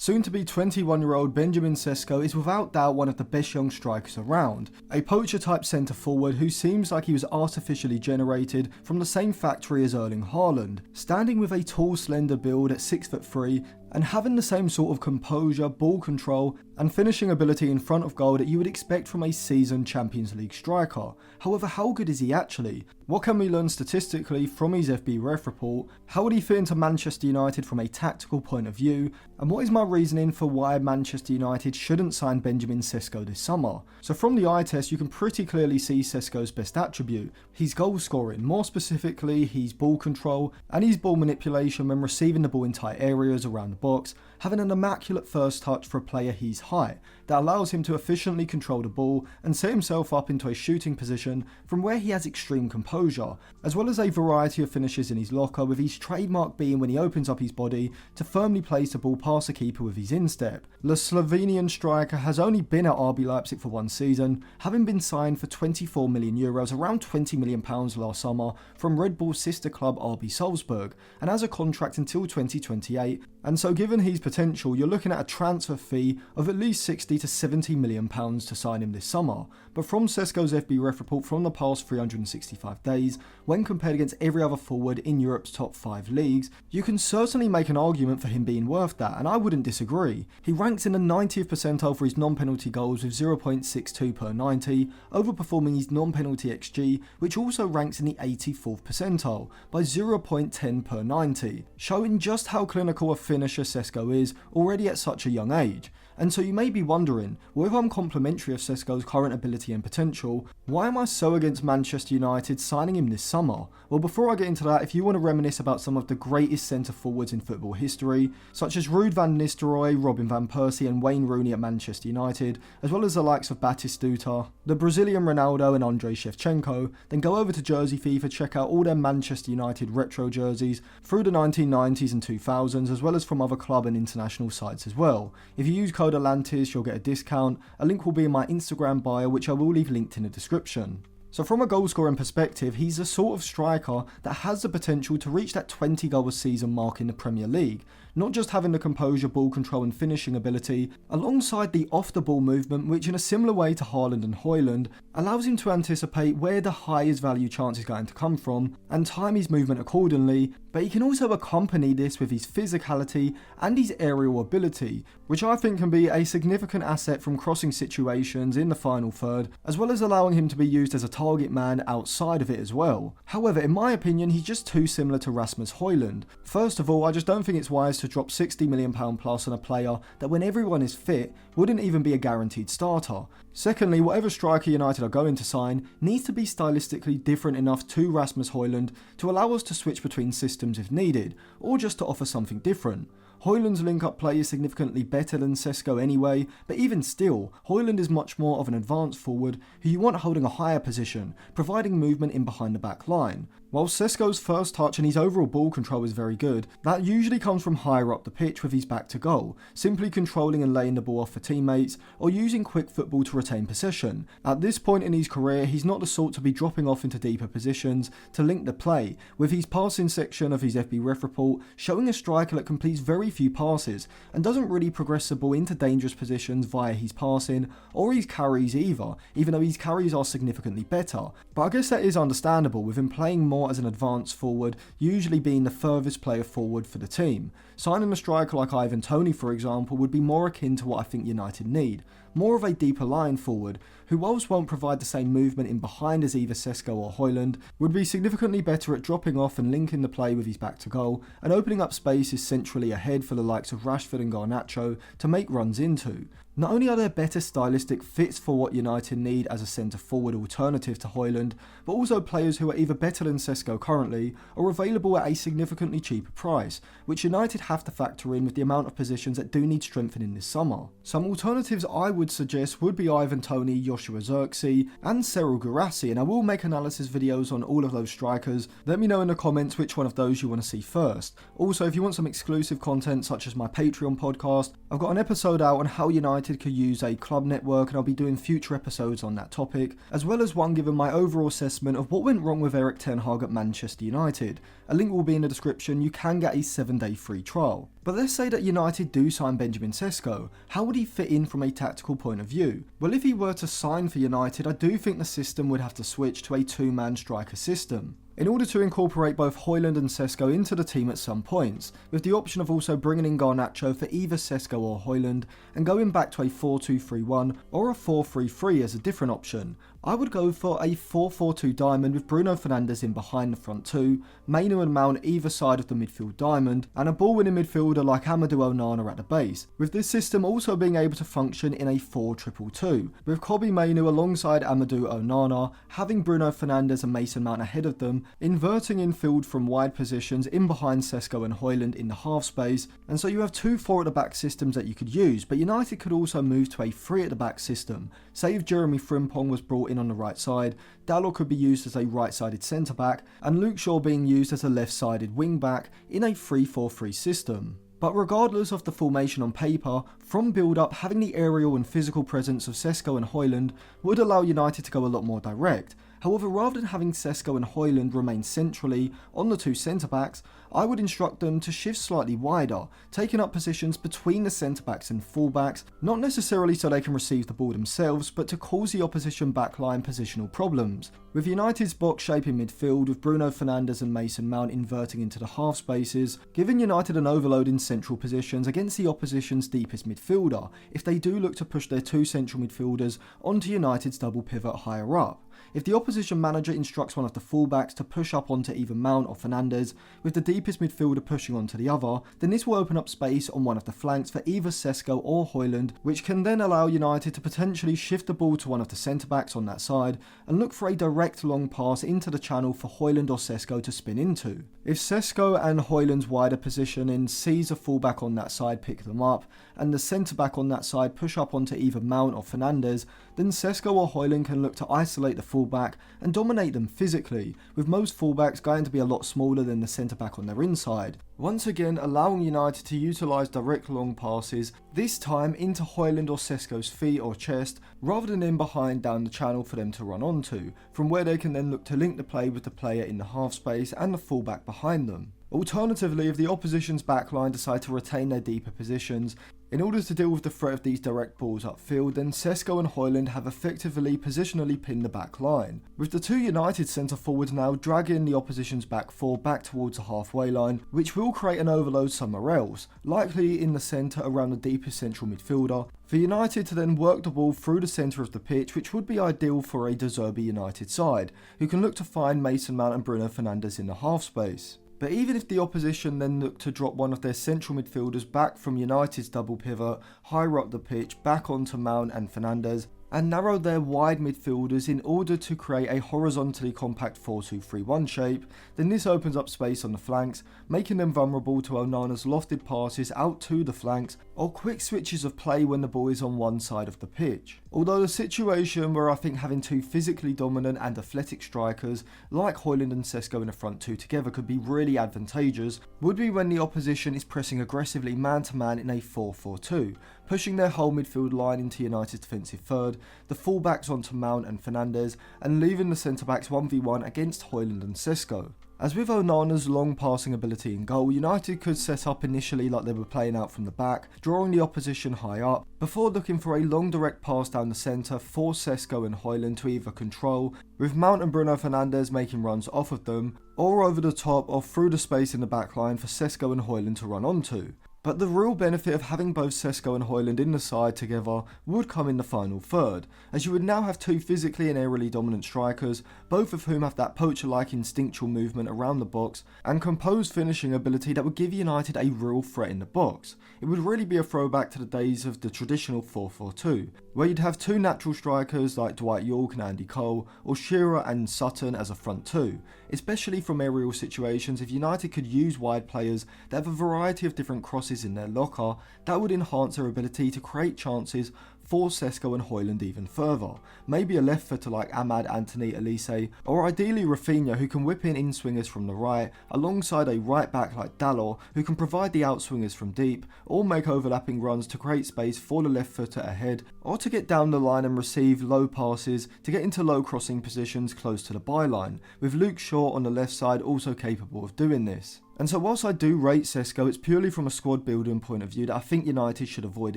Soon to be 21-year-old Benjamin Sesko is without doubt one of the best young strikers around, a poacher type centre forward who seems like he was artificially generated from the same factory as Hojlund, standing with a tall slender build at 6'3" and having the same sort of composure, ball control and finishing ability in front of goal that you would expect from a seasoned Champions League striker. However, how good is he actually? What can we learn statistically from his FB ref report? How would he fit into Manchester United from a tactical point of view? And what is my reasoning for why Manchester United shouldn't sign Benjamin Sesko this summer? So from the eye test, you can pretty clearly see Sesko's best attribute, his goal scoring, more specifically his ball control and his ball manipulation when receiving the ball in tight areas around the box, having an immaculate first touch for a player his height that allows him to efficiently control the ball and set himself up into a shooting position from where he has extreme composure, as well as a variety of finishes in his locker, with his trademark being when he opens up his body to firmly place the ball past the keeper with his instep. The Slovenian striker has only been at RB Leipzig for one season, having been signed for €24 million, around £20 million last summer, from Red Bull's sister club RB Salzburg, and has a contract until 2028, and so given his potential, you're looking at a transfer fee of at least £60 to £70 million to sign him this summer. But from Sesko's FB ref report from the past 365 days, when compared against every other forward in Europe's top 5 leagues, you can certainly make an argument for him being worth that, and I wouldn't disagree. He ranks in the 90th percentile for his non-penalty goals with 0.62 per 90, overperforming his non-penalty XG, which also ranks in the 84th percentile by 0.10 per 90, showing just how clinical a finisher Sesko is already at such a young age. And so you may be wondering, well, if I'm complimentary of Sesko's current ability and potential, why am I so against Manchester United signing him this summer? Well, before I get into that, if you want to reminisce about some of the greatest centre forwards in football history, such as Ruud van Nistelrooy, Robin van Persie and Wayne Rooney at Manchester United, as well as the likes of Batistuta, the Brazilian Ronaldo and Andrei Shevchenko, then go over to Jersey FIFA, check out all their Manchester United retro jerseys through the 1990s and 2000s, as well as from other club and international sites as well. If you use code Atlantis, you'll get a discount. A link will be in my Instagram bio, which I will leave linked in the description. So from a goal scoring perspective, he's the sort of striker that has the potential to reach that 20 goal a season mark in the Premier League, not just having the composure, ball control and finishing ability, alongside the off the ball movement, which in a similar way to Haaland and Hojlund, allows him to anticipate where the highest value chance is going to come from and time his movement accordingly, but he can also accompany this with his physicality and his aerial ability, which I think can be a significant asset from crossing situations in the final third, as well as allowing him to be used as a target man outside of it as well. However, in my opinion, he's just too similar to Rasmus Hojlund. First of all, I just don't think it's wise to drop £60 million plus on a player that when everyone is fit wouldn't even be a guaranteed starter. Secondly, whatever striker United are going to sign needs to be stylistically different enough to Rasmus Hojlund to allow us to switch between systems if needed, or just to offer something different. Hojlund's link-up play is significantly better than Sesko anyway, but even still, Hojlund is much more of an advanced forward who you want holding a higher position, providing movement in behind the back line. While Sesko's first touch and his overall ball control is very good, that usually comes from higher up the pitch with his back to goal, simply controlling and laying the ball off for teammates, or using quick football to retain possession. At this point in his career, he's not the sort to be dropping off into deeper positions to link the play, with his passing section of his FB ref report showing a striker that completes very few passes and doesn't really progress the ball into dangerous positions via his passing or his carries either, even though his carries are significantly better. But I guess that is understandable with him playing more as an advanced forward, usually being the furthest player forward for the team. Signing a striker like Ivan Toney, for example, would be more akin to what I think United need. More of a deeper line forward, who whilst won't provide the same movement in behind as either Sesko or Hojlund, would be significantly better at dropping off and linking the play with his back to goal, and opening up spaces centrally ahead for the likes of Rashford and Garnacho to make runs into. Not only are there better stylistic fits for what United need as a centre forward alternative to Hojlund, but also players who are either better than Sesko currently or available at a significantly cheaper price, which United have to factor in with the amount of positions that do need strengthening this summer. Some alternatives I would suggest would be Ivan Toney, Joshua Zirkzee and Cyril Guirassy, and I will make analysis videos on all of those strikers. Let me know in the comments which one of those you want to see first. Also, if you want some exclusive content such as my Patreon podcast, I've got an episode out on how United could use a club network, and I'll be doing future episodes on that topic, as well as one giving my overall assessment of what went wrong with Erik ten Hag at Manchester United. A link will be in the description. You can get a 7-day free trial. But let's say that United do sign Benjamin Sesko. How would he fit in from a tactical point of view? Well, if he were to sign for United, I do think the system would have to switch to a two-man striker system, in order to incorporate both Hojlund and Sesko into the team at some points, with the option of also bringing in Garnacho for either Sesko or Hojlund, and going back to a 4-2-3-1 or a 4-3-3 as a different option. I would go for a 4-4-2 diamond with Bruno Fernandes in behind the front two, Mainu and Mount either side of the midfield diamond, and a ball-winning midfielder like Amadou Onana at the base, with this system also being able to function in a 4-2-2-2, with Kobbie Mainu alongside Amadou Onana, having Bruno Fernandes and Mason Mount ahead of them, inverting infield from wide positions in behind Sesko and Hojlund in the half space, and so you have two 4 at the back systems that you could use, but United could also move to a 3 at the back system. Say if Jeremy Frimpong was brought in on the right side, Dalot could be used as a right-sided centre-back, and Luke Shaw being used as a left-sided wing-back in a 3-4-3 system. But regardless of the formation on paper, from build-up, having the aerial and physical presence of Sesko and Hojlund would allow United to go a lot more direct. However, rather than having Sesko and Hojlund remain centrally on the two centre-backs, I would instruct them to shift slightly wider, taking up positions between the centre-backs and full-backs, not necessarily so they can receive the ball themselves, but to cause the opposition backline positional problems. With United's box shape in midfield, with Bruno Fernandes and Mason Mount inverting into the half spaces, giving United an overload in central positions against the opposition's deepest midfielder, if they do look to push their two central midfielders onto United's double pivot higher up. If the opposition manager instructs one of the fullbacks to push up onto either Mount or Fernandes, with the deepest midfielder pushing onto the other, then this will open up space on one of the flanks for either Sesko or Hojlund, which can then allow United to potentially shift the ball to one of the centre-backs on that side, and look for a direct long pass into the channel for Hojlund or Sesko to spin into. If Sesko and Hojlund's wider positioning sees a fullback on that side pick them up, and the centre-back on that side push up onto either Mount or Fernandes, then Sesko or Hojlund can look to isolate the fullback and dominate them physically, with most fullbacks going to be a lot smaller than the centre-back on their inside. Once again allowing United to utilise direct long passes, this time into Hojlund or Sesko's feet or chest, rather than in behind down the channel for them to run onto, from where they can then look to link the play with the player in the half space and the fullback behind them. Alternatively, if the opposition's backline decide to retain their deeper positions, in order to deal with the threat of these direct balls upfield, then Sesko and Hojlund have effectively positionally pinned the back line, with the two United centre forwards now dragging the opposition's back four back towards the halfway line, which will create an overload somewhere else, likely in the centre around the deepest central midfielder, for United to then work the ball through the centre of the pitch, which would be ideal for a De Zerbi United side, who can look to find Mason Mount and Bruno Fernandes in the half space. But even if the opposition then look to drop one of their central midfielders back from United's double pivot higher up the pitch back onto Mount and Fernandes, and narrow their wide midfielders in order to create a horizontally compact 4-2-3-1 shape, then this opens up space on the flanks, making them vulnerable to Onana's lofted passes out to the flanks, or quick switches of play when the ball is on one side of the pitch. Although the situation where I think having two physically dominant and athletic strikers like Hojlund and Sesko in the front two together could be really advantageous would be when the opposition is pressing aggressively man-to-man in a 4-4-2, pushing their whole midfield line into United's defensive third, the fullbacks onto Mount and Fernandes, and leaving the centre-backs 1v1 against Hojlund and Sesko. As with Onana's long passing ability in goal, United could set up initially like they were playing out from the back, drawing the opposition high up, before looking for a long direct pass down the centre for Sesko and Hojlund to either control, with Mount and Bruno Fernandes making runs off of them, or over the top or through the space in the backline for Sesko and Hojlund to run onto. But the real benefit of having both Sesko and Hojlund in the side together would come in the final third, as you would now have two physically and aerially dominant strikers, both of whom have that poacher-like instinctual movement around the box and composed finishing ability that would give United a real threat in the box. It would really be a throwback to the days of the traditional 4-4-2, where you'd have two natural strikers like Dwight Yorke and Andy Cole, or Shearer and Sutton as a front two, especially from aerial situations. If United could use wide players that have a variety of different crosses in their locker, that would enhance their ability to create chances force Sesko and Hojlund even further. Maybe a left footer like Ahmad, Anthony, Elise, or ideally Rafinha, who can whip in in-swingers from the right, alongside a right back like Dalot, who can provide the outswingers from deep, or make overlapping runs to create space for the left footer ahead, or to get down the line and receive low passes to get into low crossing positions close to the byline, with Luke Shaw on the left side also capable of doing this. And so whilst I do rate Sesko, it's purely from a squad building point of view that I think United should avoid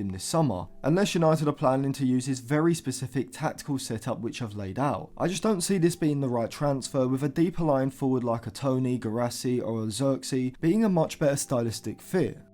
him this summer, unless United are planning to use his very specific tactical setup which I've laid out. I just don't see this being the right transfer, with a deeper lying forward like a Tony, Garassi or a Xerxes being a much better stylistic fit.